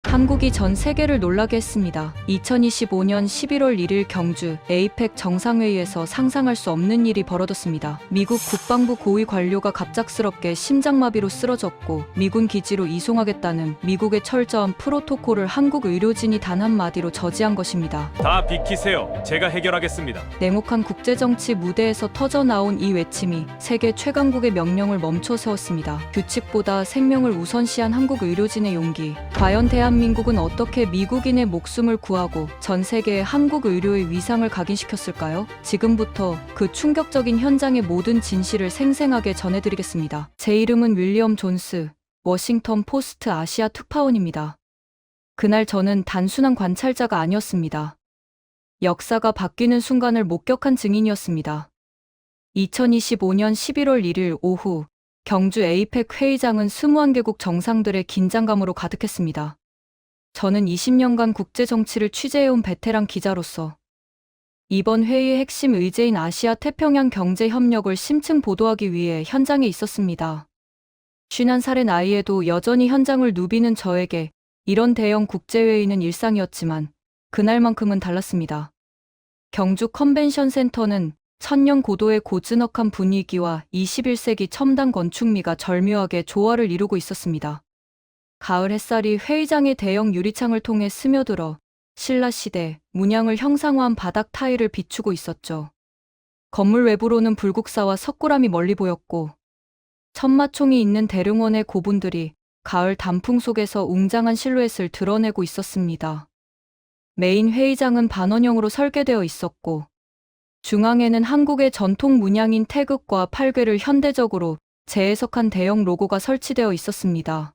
한국이 전 세계를 놀라게 했습니다. 2025년 11월 1일 경주 에이펙 정상회의에서 상상할 수 없는 일이 벌어졌습니다. 미국 국방부 고위 관료가 갑작스럽게 심장마비로 쓰러졌고 미군 기지로 이송하겠다는 미국의 철저한 프로토콜을 한국 의료진이 단 한마디로 저지한 것입니다. 다 비키세요. 제가 해결하겠습니다. 냉혹한 국제정치 무대에서 터져나온 이 외침이 세계 최강국의 명령을 멈춰 세웠습니다. 규칙보다 생명을 우선시한 한국 의료진의 용기. 과연 대한민국은 어떻게 미국인의 목숨을 구하고 전 세계에 한국 의료의 위상을 각인시켰을까요? 지금부터 그 충격적인 현장의 모든 진실을 생생하게 전해드리겠습니다. 제 이름은 윌리엄 존스, 워싱턴 포스트 아시아 특파원입니다. 그날 저는 단순한 관찰자가 아니었습니다. 역사가 바뀌는 순간을 목격한 증인이었습니다. 2025년 11월 1일 오후 경주 에이펙 회의장은 21개국 정상들의 긴장감으로 가득했습니다. 저는 20년간 국제정치를 취재해온 베테랑 기자로서 이번 회의의 핵심 의제인 아시아 태평양 경제 협력을 심층 보도하기 위해 현장에 있었습니다. 51살의 나이에도 여전히 현장을 누비는 저에게 이런 대형 국제회의는 일상이었지만 그날만큼은 달랐습니다. 경주 컨벤션 센터는 천년 고도의 고즈넉한 분위기와 21세기 첨단 건축미가 절묘하게 조화를 이루고 있었습니다. 가을 햇살이 회의장의 대형 유리창을 통해 스며들어 신라시대 문양을 형상화한 바닥 타일을 비추고 있었죠. 건물 외부로는 불국사와 석굴암이 멀리 보였고 천마총이 있는 대릉원의 고분들이 가을 단풍 속에서 웅장한 실루엣을 드러내고 있었습니다. 메인 회의장은 반원형으로 설계되어 있었고 중앙에는 한국의 전통 문양인 태극과 팔괘를 현대적으로 재해석한 대형 로고가 설치되어 있었습니다.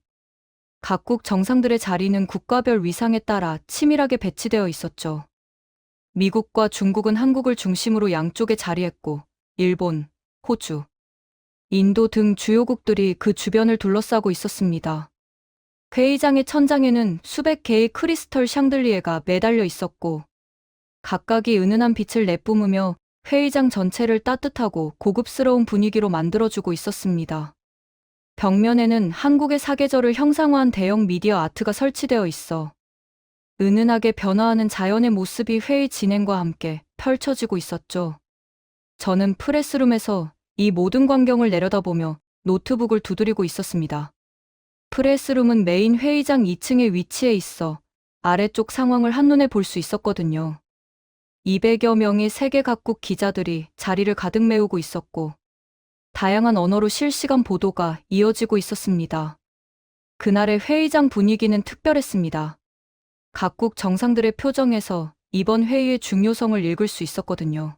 각국 정상들의 자리는 국가별 위상에 따라 치밀하게 배치되어 있었죠. 미국과 중국은 한국을 중심으로 양쪽에 자리했고 일본, 호주, 인도 등 주요국들이 그 주변을 둘러싸고 있었습니다. 회의장의 천장에는 수백 개의 크리스털 샹들리에가 매달려 있었고 각각이 은은한 빛을 내뿜으며 회의장 전체를 따뜻하고 고급스러운 분위기로 만들어주고 있었습니다. 벽면에는 한국의 사계절을 형상화한 대형 미디어 아트가 설치되어 있어 은은하게 변화하는 자연의 모습이 회의 진행과 함께 펼쳐지고 있었죠. 저는 프레스룸에서 이 모든 광경을 내려다보며 노트북을 두드리고 있었습니다. 프레스룸은 메인 회의장 2층에 위치해 있어 아래쪽 상황을 한눈에 볼 수 있었거든요. 200여 명의 세계 각국 기자들이 자리를 가득 메우고 있었고 다양한 언어로 실시간 보도가 이어지고 있었습니다. 그날의 회의장 분위기는 특별했습니다. 각국 정상들의 표정에서 이번 회의의 중요성을 읽을 수 있었거든요.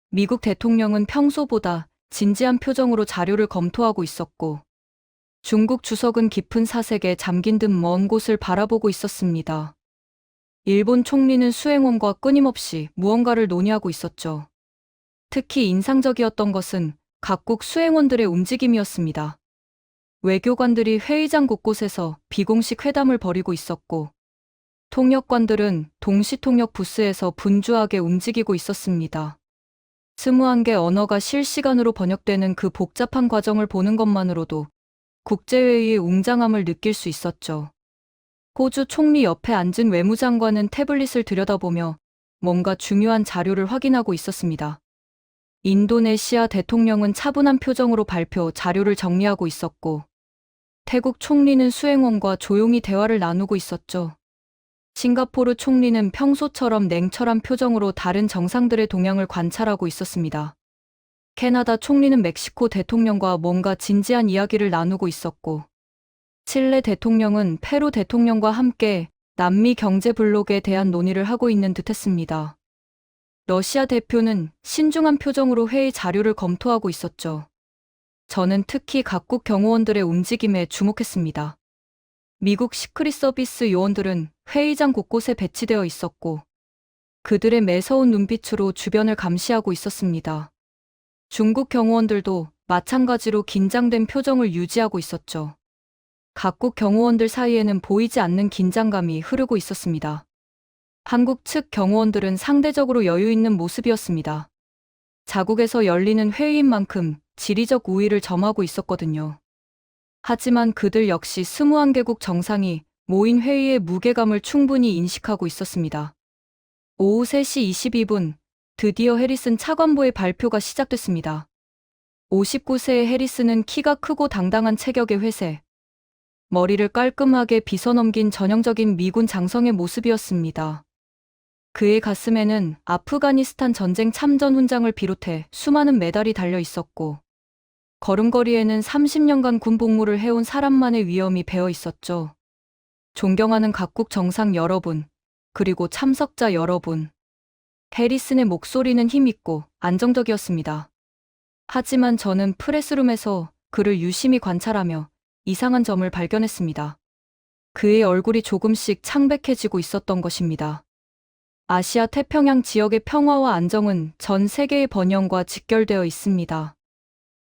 미국 대통령은 평소보다 진지한 표정으로 자료를 검토하고 있었고 중국 주석은 깊은 사색에 잠긴 듯 먼 곳을 바라보고 있었습니다. 일본 총리는 수행원과 끊임없이 무언가를 논의하고 있었죠. 특히 인상적이었던 것은 각국 수행원들의 움직임이었습니다. 외교관들이 회의장 곳곳에서 비공식 회담을 벌이고 있었고 통역관들은 동시통역 부스에서 분주하게 움직이고 있었습니다. 21개 언어가 실시간으로 번역되는 그 복잡한 과정을 보는 것만으로도 국제회의의 웅장함을 느낄 수 있었죠. 호주 총리 옆에 앉은 외무장관은 태블릿을 들여다보며 뭔가 중요한 자료를 확인하고 있었습니다. 인도네시아 대통령은 차분한 표정으로 발표 자료를 정리하고 있었고 태국 총리는 수행원과 조용히 대화를 나누고 있었죠. 싱가포르 총리는 평소처럼 냉철한 표정으로 다른 정상들의 동향을 관찰하고 있었습니다. 캐나다 총리는 멕시코 대통령과 뭔가 진지한 이야기를 나누고 있었고 칠레 대통령은 페루 대통령과 함께 남미 경제 블록에 대한 논의를 하고 있는 듯했습니다. 러시아 대표는 신중한 표정으로 회의 자료를 검토하고 있었죠. 저는 특히 각국 경호원들의 움직임에 주목했습니다. 미국 시크릿 서비스 요원들은 회의장 곳곳에 배치되어 있었고 그들의 매서운 눈빛으로 주변을 감시하고 있었습니다. 중국 경호원들도 마찬가지로 긴장된 표정을 유지하고 있었죠. 각국 경호원들 사이에는 보이지 않는 긴장감이 흐르고 있었습니다. 한국 측 경호원들은 상대적으로 여유 있는 모습이었습니다. 자국에서 열리는 회의인 만큼 지리적 우위를 점하고 있었거든요. 하지만 그들 역시 21개국 정상이 모인 회의의 무게감을 충분히 인식하고 있었습니다. 오후 3시 22분, 드디어 해리슨 차관보의 발표가 시작됐습니다. 59세의 해리슨은 키가 크고 당당한 체격의 회색, 머리를 깔끔하게 빗어넘긴 전형적인 미군 장성의 모습이었습니다. 그의 가슴에는 아프가니스탄 전쟁 참전 훈장을 비롯해 수많은 메달이 달려 있었고, 걸음걸이에는 30년간 군 복무를 해온 사람만의 위엄이 배어 있었죠. 존경하는 각국 정상 여러분, 그리고 참석자 여러분. 해리슨의 목소리는 힘있고 안정적이었습니다. 하지만 저는 프레스룸에서 그를 유심히 관찰하며 이상한 점을 발견했습니다. 그의 얼굴이 조금씩 창백해지고 있었던 것입니다. 아시아 태평양 지역의 평화와 안정은 전 세계의 번영과 직결되어 있습니다.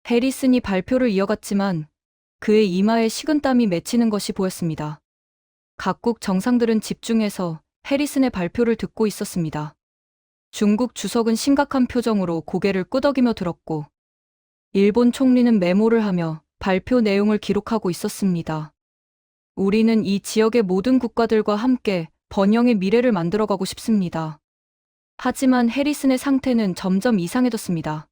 해리슨이 발표를 이어갔지만 그의 이마에 식은땀이 맺히는 것이 보였습니다. 각국 정상들은 집중해서 해리슨의 발표를 듣고 있었습니다. 중국 주석은 심각한 표정으로 고개를 끄덕이며 들었고, 일본 총리는 메모를 하며 발표 내용을 기록하고 있었습니다. 우리는 이 지역의 모든 국가들과 함께 번영의 미래를 만들어가고 싶습니다. 하지만 해리슨의 상태는 점점 이상해졌습니다.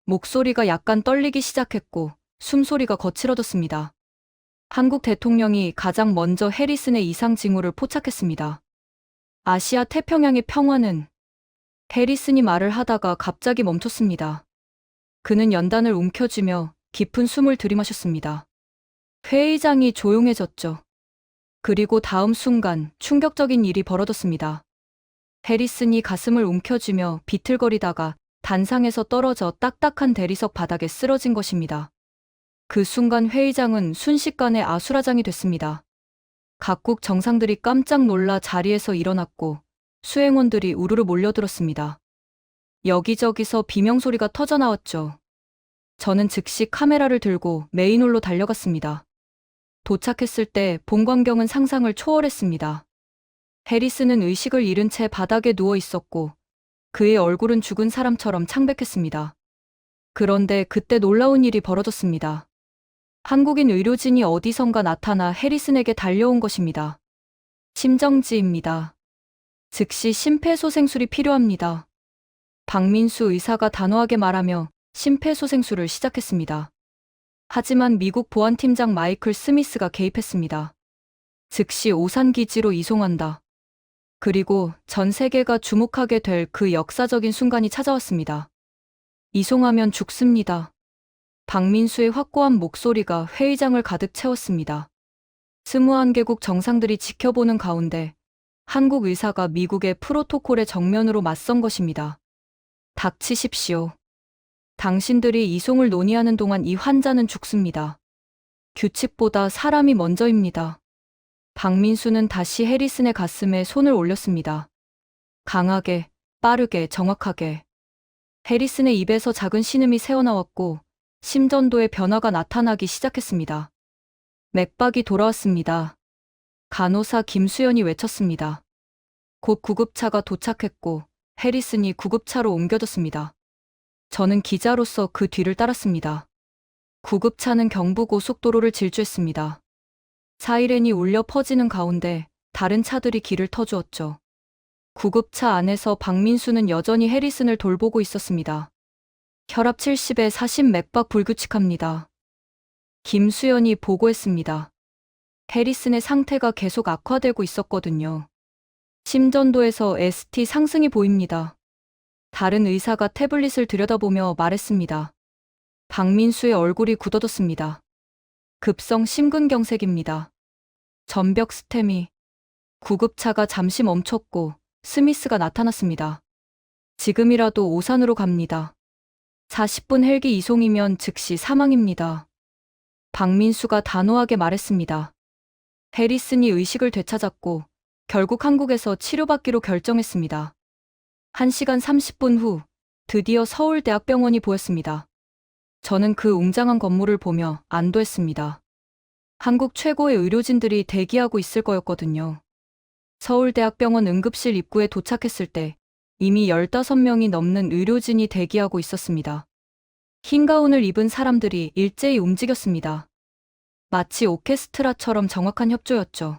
목소리가 약간 떨리기 시작했고 숨소리가 거칠어졌습니다. 한국 대통령이 가장 먼저 해리슨의 이상 징후를 포착했습니다. 아시아 태평양의 평화는. 해리슨이 말을 하다가 갑자기 멈췄습니다. 그는 연단을 움켜쥐며 깊은 숨을 들이마셨습니다. 회의장이 조용해졌죠. 그리고 다음 순간 충격적인 일이 벌어졌습니다. 해리슨이 가슴을 움켜쥐며 비틀거리다가 단상에서 떨어져 딱딱한 대리석 바닥에 쓰러진 것입니다. 그 순간 회의장은 순식간에 아수라장이 됐습니다. 각국 정상들이 깜짝 놀라 자리에서 일어났고 수행원들이 우르르 몰려들었습니다. 여기저기서 비명소리가 터져나왔죠. 저는 즉시 카메라를 들고 메인홀로 달려갔습니다. 도착했을 때 본 광경은 상상을 초월했습니다. 해리슨은 의식을 잃은 채 바닥에 누워 있었고 그의 얼굴은 죽은 사람처럼 창백했습니다. 그런데 그때 놀라운 일이 벌어졌습니다. 한국인 의료진이 어디선가 나타나 해리슨에게 달려온 것입니다. 심정지입니다. 즉시 심폐소생술이 필요합니다. 박민수 의사가 단호하게 말하며 심폐소생술을 시작했습니다. 하지만 미국 보안팀장 마이클 스미스가 개입했습니다. 즉시 오산기지로 이송한다. 그리고 전 세계가 주목하게 될 그 역사적인 순간이 찾아왔습니다. 이송하면 죽습니다. 박민수의 확고한 목소리가 회의장을 가득 채웠습니다. 21개국 정상들이 지켜보는 가운데 한국 의사가 미국의 프로토콜에 정면으로 맞선 것입니다. 닥치십시오. 당신들이 이송을 논의하는 동안 이 환자는 죽습니다. 규칙보다 사람이 먼저입니다. 박민수는 다시 해리슨의 가슴에 손을 올렸습니다. 강하게, 빠르게, 정확하게. 해리슨의 입에서 작은 신음이 새어나왔고 심전도의 변화가 나타나기 시작했습니다. 맥박이 돌아왔습니다. 간호사 김수연이 외쳤습니다. 곧 구급차가 도착했고 해리슨이 구급차로 옮겨졌습니다. 저는 기자로서 그 뒤를 따랐습니다. 구급차는 경부고속도로를 질주했습니다. 사이렌이 울려 퍼지는 가운데 다른 차들이 길을 터주었죠. 구급차 안에서 박민수는 여전히 해리슨을 돌보고 있었습니다. 혈압 70에 40 맥박 불규칙합니다. 김수연이 보고했습니다. 해리슨의 상태가 계속 악화되고 있었거든요. 심전도에서 ST 상승이 보입니다. 다른 의사가 태블릿을 들여다보며 말했습니다. 박민수의 얼굴이 굳어졌습니다. 급성 심근경색입니다. 전벽 스테미. 구급차가 잠시 멈췄고 스미스가 나타났습니다. 지금이라도 오산으로 갑니다. 40분 헬기 이송이면 즉시 사망입니다. 박민수가 단호하게 말했습니다. 해리슨이 의식을 되찾았고 결국 한국에서 치료받기로 결정했습니다. 1시간 30분 후 드디어 서울대학병원이 보였습니다. 저는 그 웅장한 건물을 보며 안도했습니다. 한국 최고의 의료진들이 대기하고 있을 거였거든요. 서울대학병원 응급실 입구에 도착했을 때 이미 15명이 넘는 의료진이 대기하고 있었습니다. 흰 가운을 입은 사람들이 일제히 움직였습니다. 마치 오케스트라처럼 정확한 협조였죠.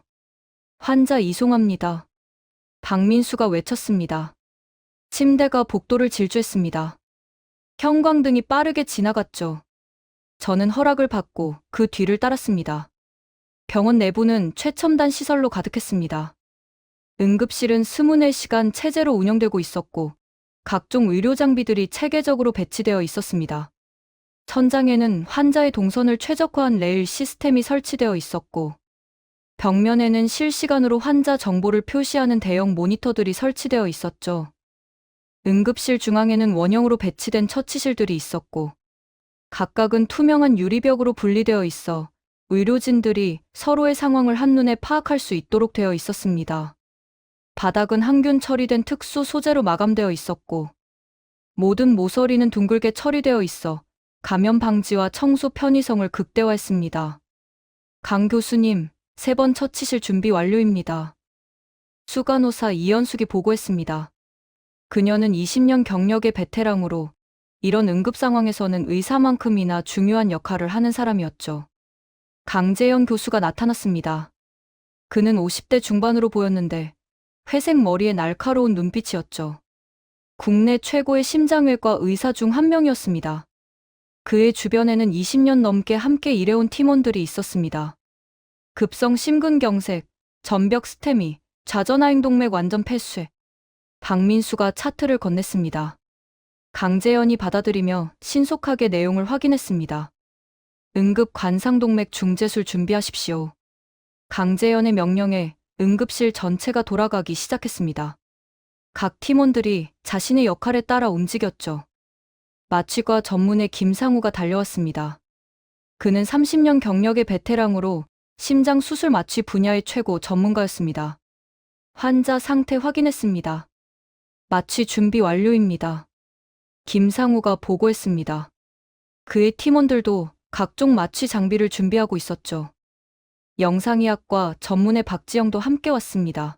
환자 이송합니다. 박민수가 외쳤습니다. 침대가 복도를 질주했습니다. 형광등이 빠르게 지나갔죠. 저는 허락을 받고 그 뒤를 따랐습니다. 병원 내부는 최첨단 시설로 가득했습니다. 응급실은 24시간 체제로 운영되고 있었고 각종 의료 장비들이 체계적으로 배치되어 있었습니다. 천장에는 환자의 동선을 최적화한 레일 시스템이 설치되어 있었고 벽면에는 실시간으로 환자 정보를 표시하는 대형 모니터들이 설치되어 있었죠. 응급실 중앙에는 원형으로 배치된 처치실들이 있었고 각각은 투명한 유리벽으로 분리되어 있어 의료진들이 서로의 상황을 한눈에 파악할 수 있도록 되어 있었습니다. 바닥은 항균 처리된 특수 소재로 마감되어 있었고 모든 모서리는 둥글게 처리되어 있어 감염 방지와 청소 편의성을 극대화했습니다. 강 교수님, 3번 처치실 준비 완료입니다. 수간호사 이연숙이 보고했습니다. 그녀는 20년 경력의 베테랑으로 이런 응급 상황에서는 의사만큼이나 중요한 역할을 하는 사람이었죠. 강재현 교수가 나타났습니다. 그는 50대 중반으로 보였는데 회색 머리에 날카로운 눈빛이었죠. 국내 최고의 심장외과 의사 중 한 명이었습니다. 그의 주변에는 20년 넘게 함께 일해온 팀원들이 있었습니다. 급성 심근경색, 전벽 스테미, 좌전하행동맥 완전 폐쇄. 박민수가 차트를 건넸습니다. 강재현이 받아들이며 신속하게 내용을 확인했습니다. 응급 관상동맥 중재술 준비하십시오. 강재현의 명령에 응급실 전체가 돌아가기 시작했습니다. 각 팀원들이 자신의 역할에 따라 움직였죠. 마취과 전문의 김상우가 달려왔습니다. 그는 30년 경력의 베테랑으로 심장 수술 마취 분야의 최고 전문가였습니다. 환자 상태 확인했습니다. 마취 준비 완료입니다. 김상우가 보고했습니다. 그의 팀원들도 각종 마취 장비를 준비하고 있었죠. 영상의학과 전문의 박지영도 함께 왔습니다.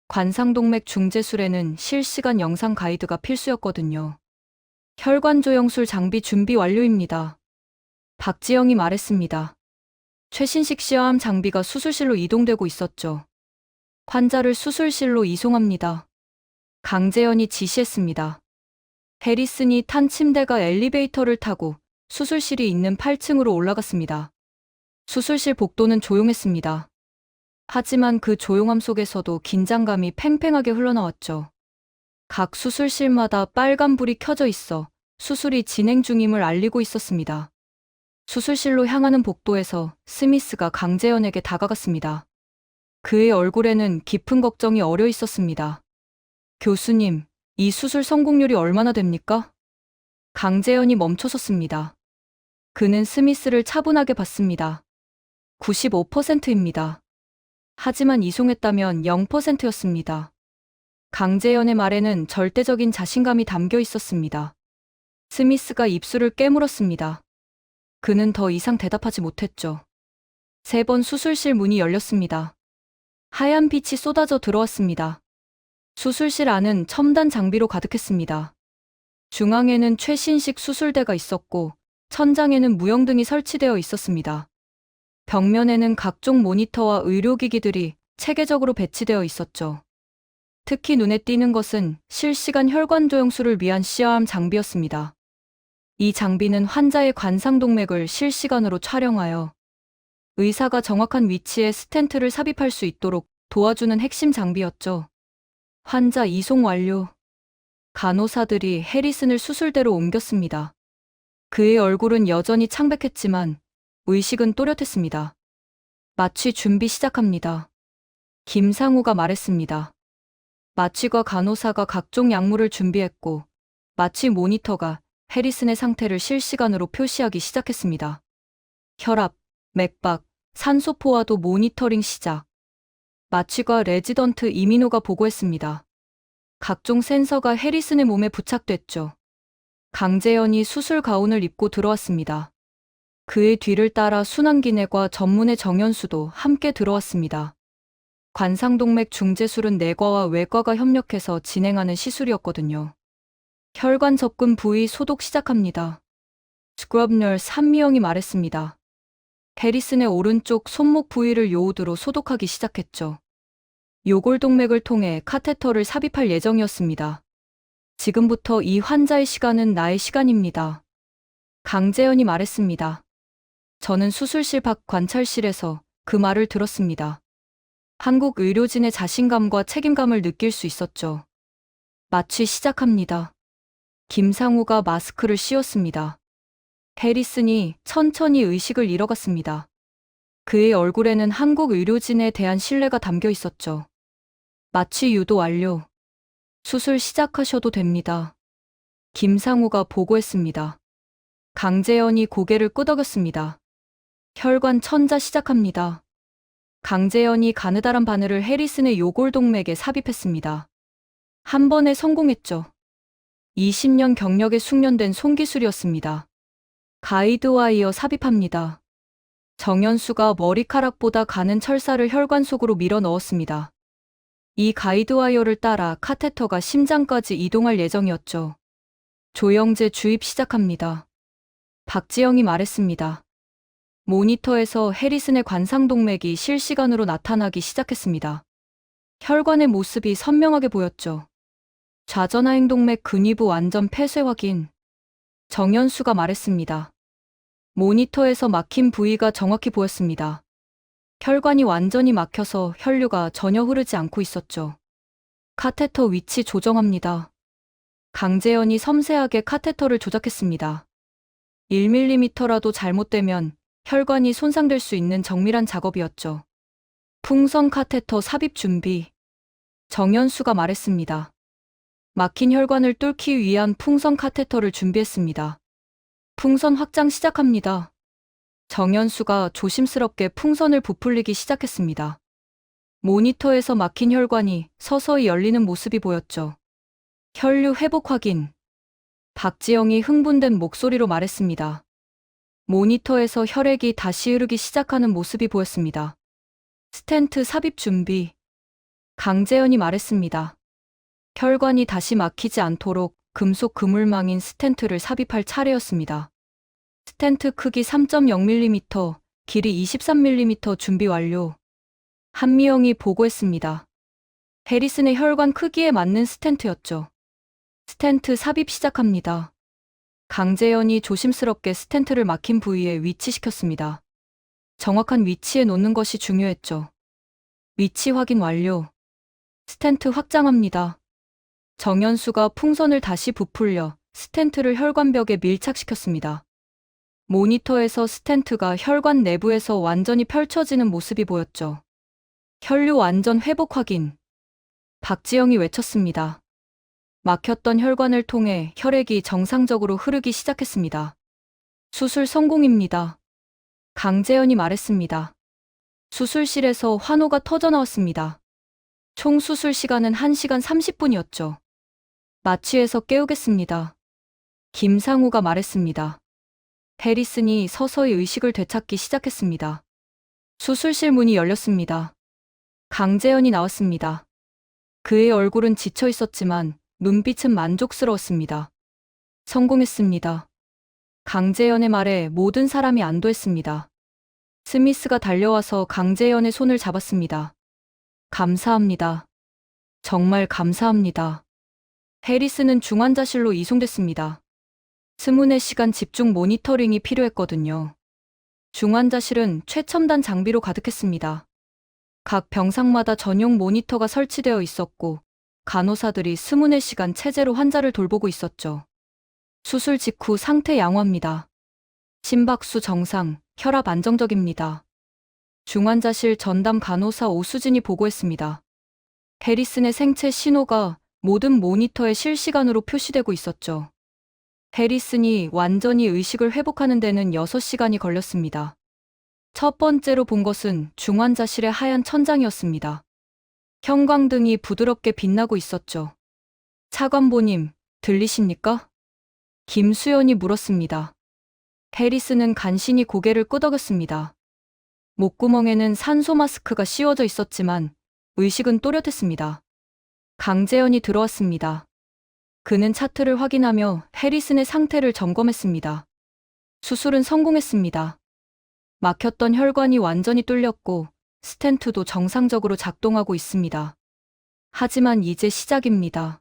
관상동맥 중재술에는 실시간 영상 가이드가 필수였거든요. 혈관조영술 장비 준비 완료입니다. 박지영이 말했습니다. 최신식 시화암 장비가 수술실로 이동되고 있었죠. 환자를 수술실로 이송합니다. 강재현이 지시했습니다. 해리슨이 탄 침대가 엘리베이터를 타고 수술실이 있는 8층으로 올라갔습니다. 수술실 복도는 조용했습니다. 하지만 그 조용함 속에서도 긴장감이 팽팽하게 흘러나왔죠. 각 수술실마다 빨간 불이 켜져 있어 수술이 진행 중임을 알리고 있었습니다. 수술실로 향하는 복도에서 스미스가 강재현에게 다가갔습니다. 그의 얼굴에는 깊은 걱정이 어려 있었습니다. 교수님, 이 수술 성공률이 얼마나 됩니까? 강재현이 멈춰섰습니다. 그는 스미스를 차분하게 봤습니다. 95%입니다. 하지만 이송했다면 0%였습니다. 강재현의 말에는 절대적인 자신감이 담겨 있었습니다. 스미스가 입술을 깨물었습니다. 그는 더 이상 대답하지 못했죠. 3번 수술실 문이 열렸습니다. 하얀 빛이 쏟아져 들어왔습니다. 수술실 안은 첨단 장비로 가득했습니다. 중앙에는 최신식 수술대가 있었고 천장에는 무영등이 설치되어 있었습니다. 벽면에는 각종 모니터와 의료기기들이 체계적으로 배치되어 있었죠. 특히 눈에 띄는 것은 실시간 혈관 조영술을 위한 시화암 장비였습니다. 이 장비는 환자의 관상동맥을 실시간으로 촬영하여 의사가 정확한 위치에 스텐트를 삽입할 수 있도록 도와주는 핵심 장비였죠. 환자 이송 완료. 간호사들이 해리슨을 수술대로 옮겼습니다. 그의 얼굴은 여전히 창백했지만 의식은 또렷했습니다. 마취 준비 시작합니다. 김상우가 말했습니다. 마취과 간호사가 각종 약물을 준비했고 마취 모니터가 해리슨의 상태를 실시간으로 표시하기 시작했습니다. 혈압, 맥박, 산소 포화도 모니터링 시작. 마취과 레지던트 이민호가 보고했습니다. 각종 센서가 해리슨의 몸에 부착됐죠. 강재현이 수술 가운을 입고 들어왔습니다. 그의 뒤를 따라 순환기내과 전문의 정연수도 함께 들어왔습니다. 관상동맥 중재술은 내과와 외과가 협력해서 진행하는 시술이었거든요. 혈관 접근 부위 소독 시작합니다. 스크럽널 한미영이 말했습니다. 해리슨의 오른쪽 손목 부위를 요우드로 소독하기 시작했죠. 요골동맥을 통해 카테터를 삽입할 예정이었습니다. 지금부터 이 환자의 시간은 나의 시간입니다. 강재현이 말했습니다. 저는 수술실 밖 관찰실에서 그 말을 들었습니다. 한국 의료진의 자신감과 책임감을 느낄 수 있었죠. 마취 시작합니다. 김상우가 마스크를 씌웠습니다. 해리슨이 천천히 의식을 잃어갔습니다. 그의 얼굴에는 한국 의료진에 대한 신뢰가 담겨 있었죠. 마취 유도 완료. 수술 시작하셔도 됩니다. 김상우가 보고했습니다. 강재현이 고개를 끄덕였습니다. 혈관 천자 시작합니다. 강재현이 가느다란 바늘을 해리슨의 요골동맥에 삽입했습니다. 한 번에 성공했죠. 20년 경력에 숙련된 손기술이었습니다. 가이드와이어 삽입합니다. 정연수가 머리카락보다 가는 철사를 혈관 속으로 밀어 넣었습니다. 이 가이드와이어를 따라 카테터가 심장까지 이동할 예정이었죠. 조영재 주입 시작합니다. 박지영이 말했습니다. 모니터에서 해리슨의 관상동맥이 실시간으로 나타나기 시작했습니다. 혈관의 모습이 선명하게 보였죠. 좌전하행동맥 근위부 완전 폐쇄 확인. 정연수가 말했습니다. 모니터에서 막힌 부위가 정확히 보였습니다. 혈관이 완전히 막혀서 혈류가 전혀 흐르지 않고 있었죠. 카테터 위치 조정합니다. 강재현이 섬세하게 카테터를 조작했습니다. 1mm라도 잘못되면 혈관이 손상될 수 있는 정밀한 작업이었죠. 풍선 카테터 삽입 준비. 정연수가 말했습니다. 막힌 혈관을 뚫기 위한 풍선 카테터를 준비했습니다. 풍선 확장 시작합니다. 정연수가 조심스럽게 풍선을 부풀리기 시작했습니다. 모니터에서 막힌 혈관이 서서히 열리는 모습이 보였죠. 혈류 회복 확인. 박지영이 흥분된 목소리로 말했습니다. 모니터에서 혈액이 다시 흐르기 시작하는 모습이 보였습니다. 스텐트 삽입 준비. 강재현이 말했습니다. 혈관이 다시 막히지 않도록 금속 그물망인 스텐트를 삽입할 차례였습니다. 스텐트 크기 3.0mm, 길이 23mm 준비 완료. 한미영이 보고했습니다. 해리슨의 혈관 크기에 맞는 스텐트였죠. 스텐트 삽입 시작합니다. 강재현이 조심스럽게 스텐트를 막힌 부위에 위치시켰습니다. 정확한 위치에 놓는 것이 중요했죠. 위치 확인 완료. 스텐트 확장합니다. 정연수가 풍선을 다시 부풀려 스텐트를 혈관벽에 밀착시켰습니다. 모니터에서 스텐트가 혈관 내부에서 완전히 펼쳐지는 모습이 보였죠. 혈류 완전 회복 확인. 박지영이 외쳤습니다. 막혔던 혈관을 통해 혈액이 정상적으로 흐르기 시작했습니다. 수술 성공입니다. 강재현이 말했습니다. 수술실에서 환호가 터져나왔습니다. 총 수술 시간은 1시간 30분이었죠. 마취해서 깨우겠습니다. 김상우가 말했습니다. 해리슨이 서서히 의식을 되찾기 시작했습니다. 수술실 문이 열렸습니다. 강재현이 나왔습니다. 그의 얼굴은 지쳐 있었지만 눈빛은 만족스러웠습니다. 성공했습니다. 강재현의 말에 모든 사람이 안도했습니다. 스미스가 달려와서 강재현의 손을 잡았습니다. 감사합니다. 정말 감사합니다. 해리슨은 중환자실로 이송됐습니다. 24시간 집중 모니터링이 필요했거든요. 중환자실은 최첨단 장비로 가득했습니다. 각 병상마다 전용 모니터가 설치되어 있었고 간호사들이 24시간 체제로 환자를 돌보고 있었죠. 수술 직후 상태 양호합니다. 심박수 정상, 혈압 안정적입니다. 중환자실 전담 간호사 오수진이 보고했습니다. 해리슨의 생체 신호가 모든 모니터에 실시간으로 표시되고 있었죠. 해리슨이 완전히 의식을 회복하는 데는 6시간이 걸렸습니다. 첫 번째로 본 것은 중환자실의 하얀 천장이었습니다. 형광등이 부드럽게 빛나고 있었죠. 차관보님, 들리십니까? 김수연이 물었습니다. 해리슨은 간신히 고개를 끄덕였습니다. 목구멍에는 산소 마스크가 씌워져 있었지만 의식은 또렷했습니다. 강재현이 들어왔습니다. 그는 차트를 확인하며 해리슨의 상태를 점검했습니다. 수술은 성공했습니다. 막혔던 혈관이 완전히 뚫렸고 스텐트도 정상적으로 작동하고 있습니다. 하지만 이제 시작입니다.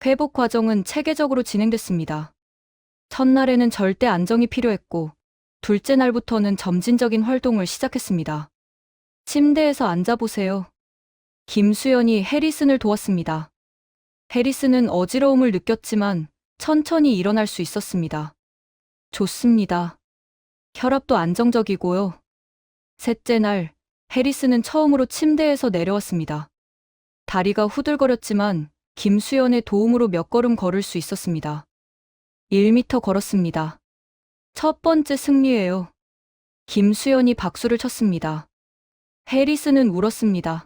회복 과정은 체계적으로 진행됐습니다. 첫날에는 절대 안정이 필요했고, 둘째 날부터는 점진적인 활동을 시작했습니다. 침대에서 앉아보세요. 김수연이 해리슨을 도왔습니다. 해리슨은 어지러움을 느꼈지만 천천히 일어날 수 있었습니다. 좋습니다. 혈압도 안정적이고요. 셋째 날, 해리슨은 처음으로 침대에서 내려왔습니다. 다리가 후들거렸지만 김수연의 도움으로 몇 걸음 걸을 수 있었습니다. 1미터 걸었습니다. 첫 번째 승리예요. 김수연이 박수를 쳤습니다. 해리슨은 울었습니다.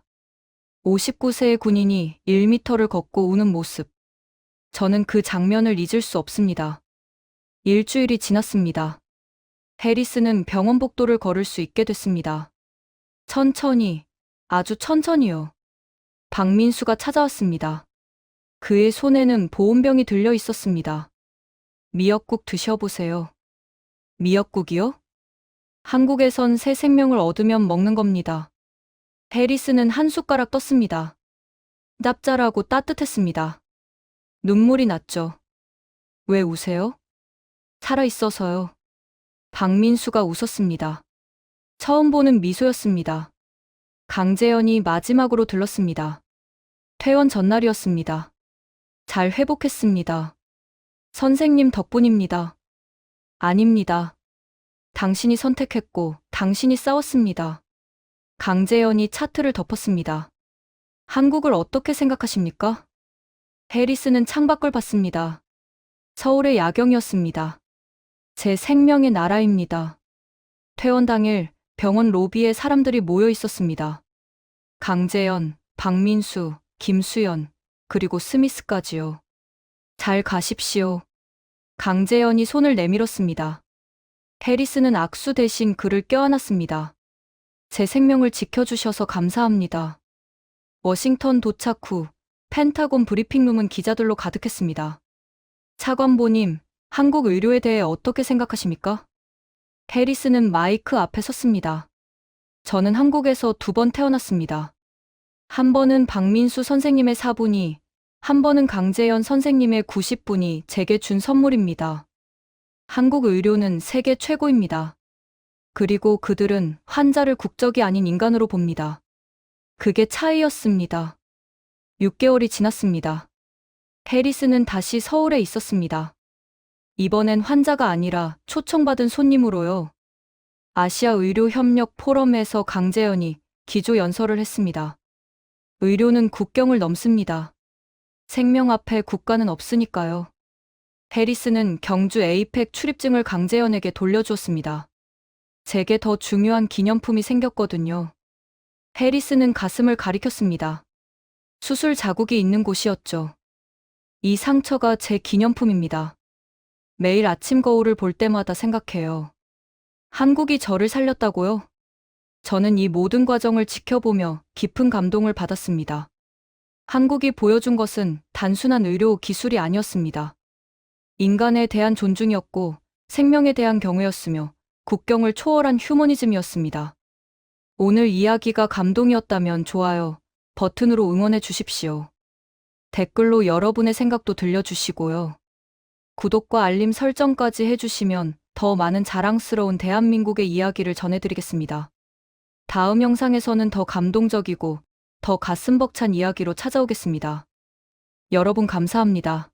59세의 군인이 1미터를 걷고 우는 모습. 저는 그 장면을 잊을 수 없습니다. 일주일이 지났습니다. 해리슨은 병원 복도를 걸을 수 있게 됐습니다. 천천히, 아주 천천히요. 박민수가 찾아왔습니다. 그의 손에는 보온병이 들려 있었습니다. 미역국 드셔보세요. 미역국이요? 한국에선 새 생명을 얻으면 먹는 겁니다. 해리슨은 한 숟가락 떴습니다. 짭짤하고 따뜻했습니다. 눈물이 났죠. 왜 우세요? 살아있어서요. 박민수가 웃었습니다. 처음 보는 미소였습니다. 강재현이 마지막으로 들렀습니다. 퇴원 전날이었습니다. 잘 회복했습니다. 선생님 덕분입니다. 아닙니다. 당신이 선택했고 당신이 싸웠습니다. 강재현이 차트를 덮었습니다. 한국을 어떻게 생각하십니까? 해리슨은 창밖을 봤습니다. 서울의 야경이었습니다. 제 생명의 나라입니다. 퇴원 당일 병원 로비에 사람들이 모여 있었습니다. 강재현, 박민수, 김수연, 그리고 스미스까지요. 잘 가십시오. 강재현이 손을 내밀었습니다. 해리슨은 악수 대신 그를 껴안았습니다. 제 생명을 지켜주셔서 감사합니다. 워싱턴 도착 후 펜타곤 브리핑룸은 기자들로 가득했습니다. 차관보님, 한국 의료에 대해 어떻게 생각하십니까? 해리슨은 마이크 앞에 섰습니다. 저는 한국에서 2번 태어났습니다. 한 번은 박민수 선생님의 사분이, 한 번은 강재현 선생님의 90분이 제게 준 선물입니다. 한국 의료는 세계 최고입니다. 그리고 그들은 환자를 국적이 아닌 인간으로 봅니다. 그게 차이였습니다. 6개월이 지났습니다. 해리슨은 다시 서울에 있었습니다. 이번엔 환자가 아니라 초청받은 손님으로요. 아시아 의료 협력 포럼에서 강재현이 기조 연설을 했습니다. 의료는 국경을 넘습니다. 생명 앞에 국가는 없으니까요. 해리슨은 경주 에이펙 출입증을 강재현에게 돌려주었습니다. 제게 더 중요한 기념품이 생겼거든요. 해리슨은 가슴을 가리켰습니다. 수술 자국이 있는 곳이었죠. 이 상처가 제 기념품입니다. 매일 아침 거울을 볼 때마다 생각해요. 한국이 저를 살렸다고요? 저는 이 모든 과정을 지켜보며 깊은 감동을 받았습니다. 한국이 보여준 것은 단순한 의료 기술이 아니었습니다. 인간에 대한 존중이었고 생명에 대한 경외였으며 국경을 초월한 휴머니즘이었습니다. 오늘 이야기가 감동이었다면 좋아요 버튼으로 응원해 주십시오. 댓글로 여러분의 생각도 들려주시고요. 구독과 알림 설정까지 해주시면 더 많은 자랑스러운 대한민국의 이야기를 전해드리겠습니다. 다음 영상에서는 더 감동적이고 더 가슴 벅찬 이야기로 찾아오겠습니다. 여러분 감사합니다.